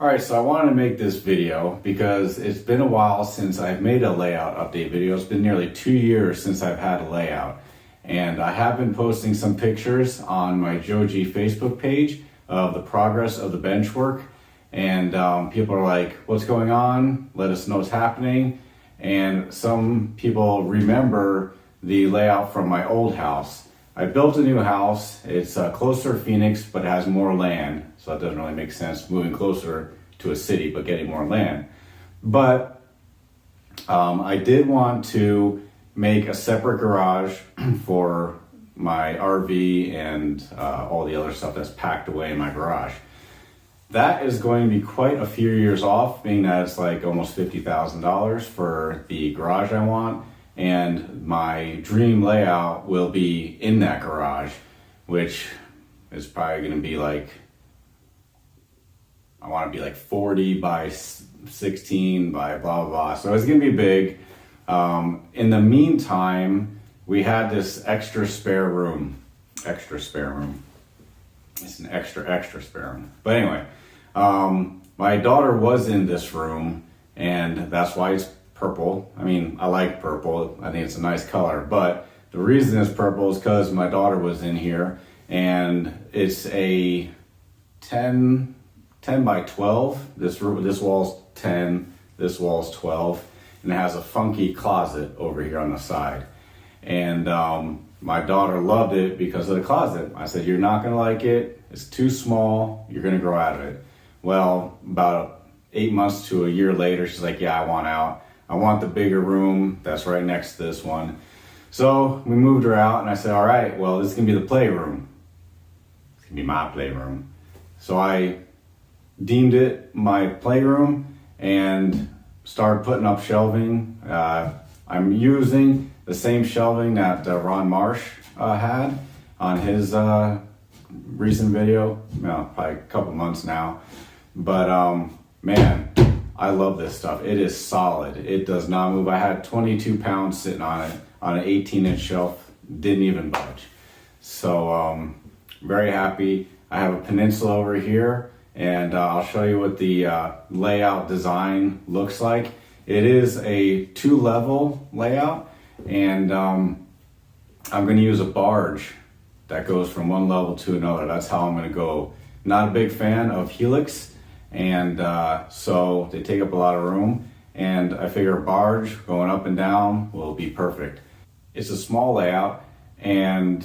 Alright, so I wanted to make this video because it's been a while since I've made a layout update video. It's been nearly 2 years since I've had a layout. And I have been posting some pictures on my Joji Facebook page of the progress of the bench work. And people are like, what's going on? Let us know what's happening. And some people remember the layout from my old house. I built a new house. It's closer to Phoenix, but it has more land. So that doesn't really make sense moving closer to a city, but getting more land. But I did want to make a separate garage for my RV and all the other stuff that's packed away in my garage. That is going to be quite a few years off, being that it's like almost $50,000 for the garage I want. And my dream layout will be in that garage, which is probably going to be like, I want to be like 40 by 16 by blah, blah, blah. So it's going to be big. In the meantime, we had this extra spare room. It's an extra spare room. But anyway, my daughter was in this room, and that's why it's purple. I mean, I like purple. I think it's a nice color, but the reason it's purple is because my daughter was in here, and it's a 10 by 12. This wall's 10, this wall's 12, and it has a funky closet over here on the side. And my daughter loved it because of the closet. I said, you're not gonna like it. It's too small. You're gonna grow out of it. Well, about 8 months to a year later, she's like, yeah, I want out. I want the bigger room that's right next to this one. So we moved her out, and I said, all right, well, this is gonna be the playroom. It's gonna be my playroom. So I deemed it my playroom and started putting up shelving. I'm using the same shelving that Ron Marsh had on his recent video, probably a couple months now. But man, I love this stuff. It is solid. It does not move. I had 22 pounds sitting on it on an 18-inch shelf. Didn't even budge. So very happy. I have a peninsula over here, and I'll show you what the layout design looks like. It is a 2-level layout, and I'm going to use a barge that goes from one level to another. That's how I'm going to go. Not a big fan of Helix, and so they take up a lot of room, and I figure a barge going up and down will be perfect. It's a small layout, and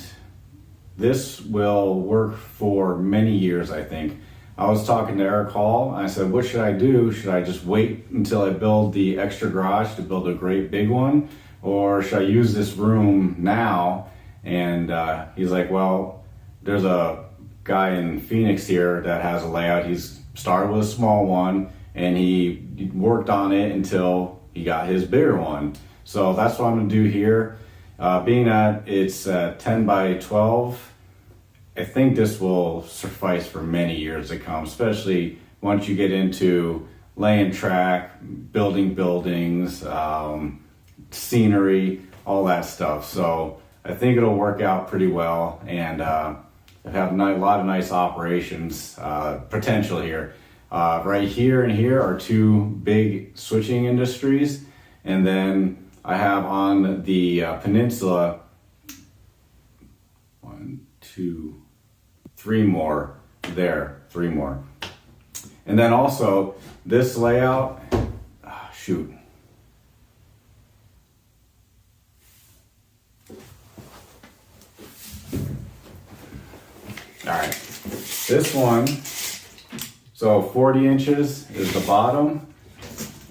this will work for many years, I think. I was talking to Eric Hall, and I said, what should I do? Should I just wait until I build the extra garage to build a great big one? Or should I use this room now? And he's like, well, there's a guy in Phoenix here that has a layout. He's started with a small one, and he worked on it until he got his bigger one. So that's what I'm gonna do here. Being that it's 10 by 12, I think this will suffice for many years to come, especially once you get into laying track, building buildings, scenery, all that stuff. So I think it'll work out pretty well, and I have a lot of nice operations potential here. Right here and here are 2 big switching industries, and then I have on the peninsula 1, 2, 3 more there, 3 more. And then also this layout, shoot. All right, this one, so 40 inches is the bottom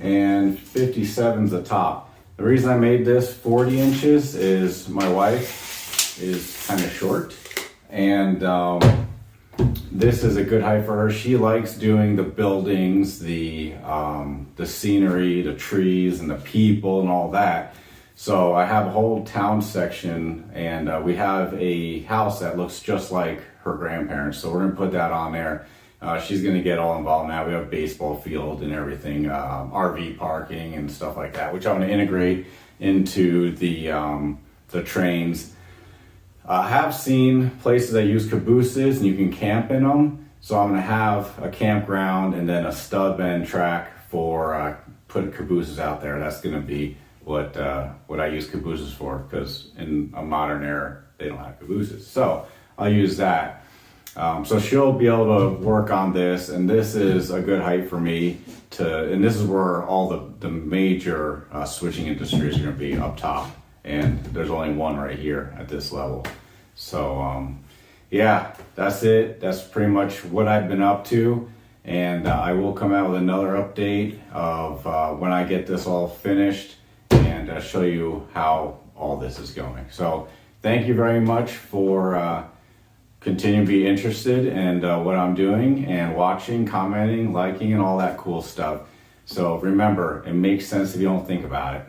and 57 is the top. The reason I made this 40 inches is my wife is kind of short, and this is a good height for her. She likes doing the buildings, the scenery, the trees, and the people and all that. So I have a whole town section, and we have a house that looks just like her grandparents. So we're gonna put that on there. She's gonna get all involved now. We have a baseball field and everything, RV parking and stuff like that, which I'm gonna integrate into the trains. I have seen places that use cabooses and you can camp in them. So I'm gonna have a campground and then a stud bend track for putting cabooses out there. That's gonna be what I use cabooses for, because in a modern era they don't have cabooses. So I'll use that. So she'll be able to work on this, and this is a good height for me and this is where all the major switching industries are gonna be up top, and there's only one right here at this level. So yeah, that's it. That's pretty much what I've been up to. And I will come out with another update of when I get this all finished and show you how all this is going. So thank you very much for continuing to be interested in what I'm doing and watching, commenting, liking, and all that cool stuff. So remember, it makes sense if you don't think about it.